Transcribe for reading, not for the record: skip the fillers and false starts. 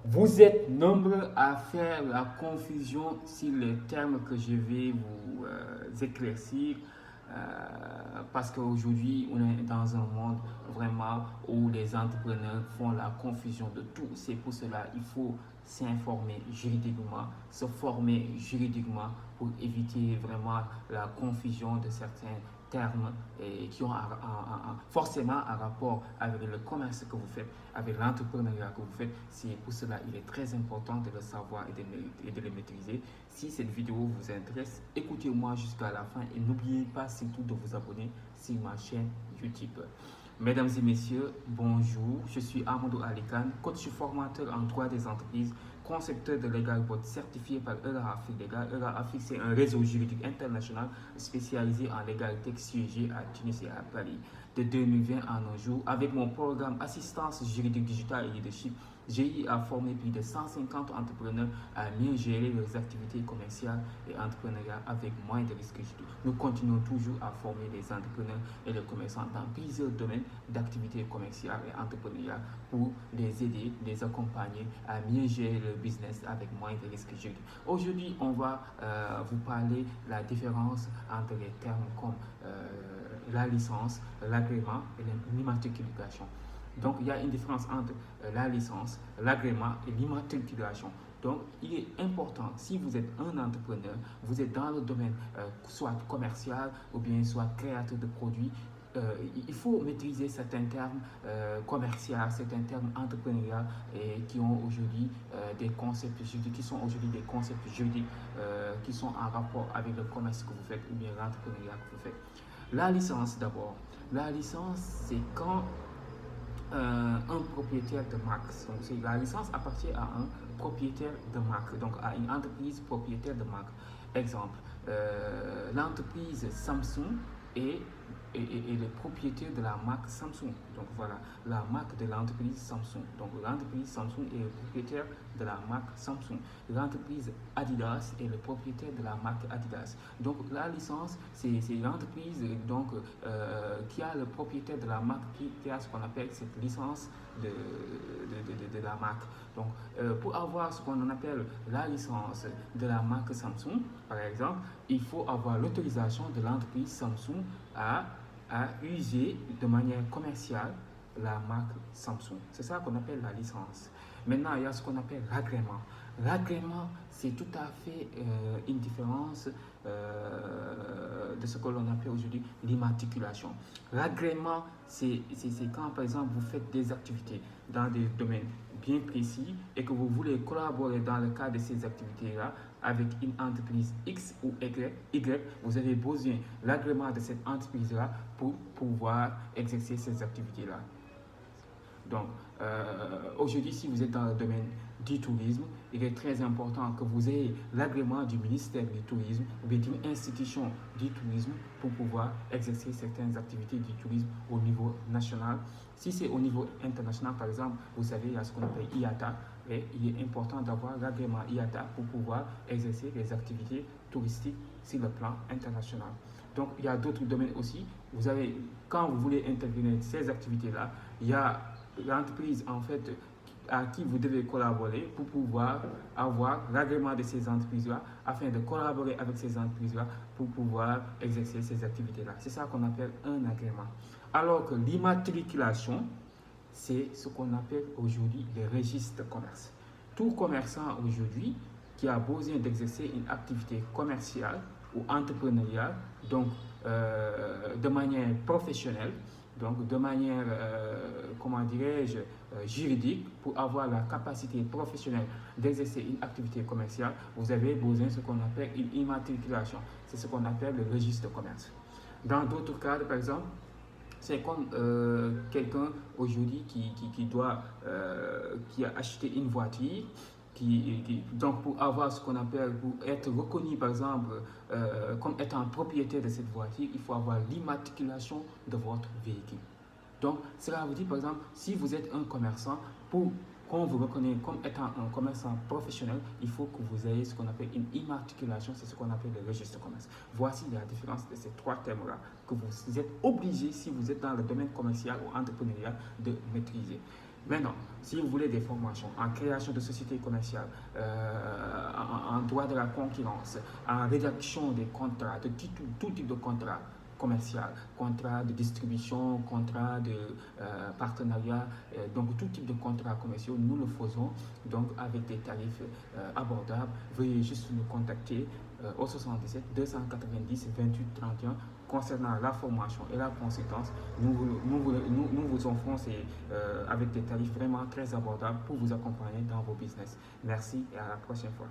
Vous êtes nombreux à faire la confusion sur les termes que je vais vous éclaircir parce qu'aujourd'hui, on est dans un monde vraiment où les entrepreneurs font la confusion de tout. C'est pour cela qu'il faut s'informer juridiquement, se former juridiquement pour éviter vraiment la confusion de certains termes qui ont forcément un rapport avec le commerce que vous faites, avec l'entrepreneuriat que vous faites. C'est pour cela qu'il est très important de le savoir et de le maîtriser. Si cette vidéo vous intéresse, écoutez-moi jusqu'à la fin et n'oubliez pas surtout de vous abonner sur ma chaîne YouTube. Mesdames et messieurs, bonjour. Je suis Amadou Alikan, coach formateur en droit des entreprises, concepteur de LegalBot certifié par ERA Afrique Legal. ERA Afrique, c'est un réseau juridique international spécialisé en légalité siégé à Tunis et à Paris. De 2020 à nos jours, avec mon programme Assistance juridique digitale et leadership, j'ai eu à former plus de 150 entrepreneurs à mieux gérer leurs activités commerciales et entrepreneuriales avec moins de risques juridiques. Nous continuons toujours à former les entrepreneurs et les commerçants dans plusieurs domaines d'activités commerciales et entrepreneuriales pour les aider, les accompagner à mieux gérer leur business avec moins de risques juridiques. Aujourd'hui, on va vous parler de la différence entre les termes comme la licence, l'agrément et l'immatriculation. Donc, il y a une différence entre la licence, l'agrément et l'immatriculation. Donc, il est important, si vous êtes un entrepreneur, vous êtes dans le domaine soit commercial ou bien soit créateur de produits, il faut maîtriser certains termes commerciaux, certains termes entrepreneuriaux et qui ont aujourd'hui des concepts juridiques, qui sont aujourd'hui des concepts juridiques qui sont en rapport avec le commerce que vous faites ou bien l'entrepreneuriat que vous faites. La licence d'abord. La licence, c'est quand un propriétaire de marque. Donc, la licence appartient à un propriétaire de marque, donc à une entreprise propriétaire de marque. Exemple, l'entreprise Samsung est le propriétaire de la marque Samsung. Donc voilà, la marque de l'entreprise Samsung. Donc l'entreprise Samsung est le propriétaire de la marque Samsung. L'entreprise Adidas est le propriétaire de la marque Adidas. Donc la licence, c'est l'entreprise qui a le propriétaire de la marque qui a ce qu'on appelle cette licence de la marque. Donc pour avoir ce qu'on appelle la licence de la marque Samsung, par exemple, il faut avoir l'autorisation de l'entreprise Samsung à user de manière commerciale la marque Samsung. C'est ça qu'on appelle la licence. Maintenant, il y a ce qu'on appelle l'agrément. L'agrément, c'est tout à fait une différence de ce que l'on appelle aujourd'hui l'immatriculation. L'agrément, c'est quand, par exemple, vous faites des activités dans des domaines bien précis et que vous voulez collaborer dans le cadre de ces activités-là avec une entreprise X ou Y, vous avez besoin de l'agrément de cette entreprise-là pour pouvoir exercer ces activités-là. Donc, aujourd'hui, si vous êtes dans le domaine du tourisme, il est très important que vous ayez l'agrément du ministère du Tourisme ou d'une institution du tourisme pour pouvoir exercer certaines activités du tourisme au niveau national. Si c'est au niveau international, par exemple, vous savez, il y a ce qu'on appelle IATA, et il est important d'avoir l'agrément IATA pour pouvoir exercer les activités touristiques sur le plan international. Donc, il y a d'autres domaines aussi. Vous avez, quand vous voulez intervenir ces activités-là, il y a l'entreprise en fait à qui vous devez collaborer pour pouvoir avoir l'agrément de ces entreprises-là afin de collaborer avec ces entreprises-là pour pouvoir exercer ces activités-là. C'est ça qu'on appelle un agrément. Alors que l'immatriculation, c'est ce qu'on appelle aujourd'hui le registre de commerce. Tout commerçant aujourd'hui qui a besoin d'exercer une activité commerciale ou entrepreneuriale, donc de manière professionnelle, donc de manière, comment dirais-je, juridique, pour avoir la capacité professionnelle d'exercer une activité commerciale, vous avez besoin de ce qu'on appelle une immatriculation. C'est ce qu'on appelle le registre de commerce. Dans d'autres cas, par exemple, c'est comme quelqu'un aujourd'hui qui a acheté une voiture, donc pour avoir ce qu'on appelle, pour être reconnu par exemple comme étant propriétaire de cette voiture, il faut avoir l'immatriculation de votre véhicule. Donc cela veut dire par exemple, si vous êtes un commerçant, pour qu'on vous reconnaisse comme étant un commerçant professionnel, il faut que vous ayez ce qu'on appelle une immatriculation, c'est ce qu'on appelle le registre de commerce. Voici la différence de ces trois termes-là que vous êtes obligé, si vous êtes dans le domaine commercial ou entrepreneurial, de maîtriser. Maintenant, si vous voulez des formations en création de sociétés commerciales, en droit de la concurrence, en rédaction des contrats, de tout type de contrat commercial, contrat de distribution, contrat de partenariat, donc tout type de contrats commerciaux, nous le faisons donc avec des tarifs abordables. Veuillez juste nous contacter au 77 290 28 31 concernant la formation et la conséquence. Nous vous offrons avec des tarifs vraiment très abordables pour vous accompagner dans vos business. Merci et à la prochaine fois.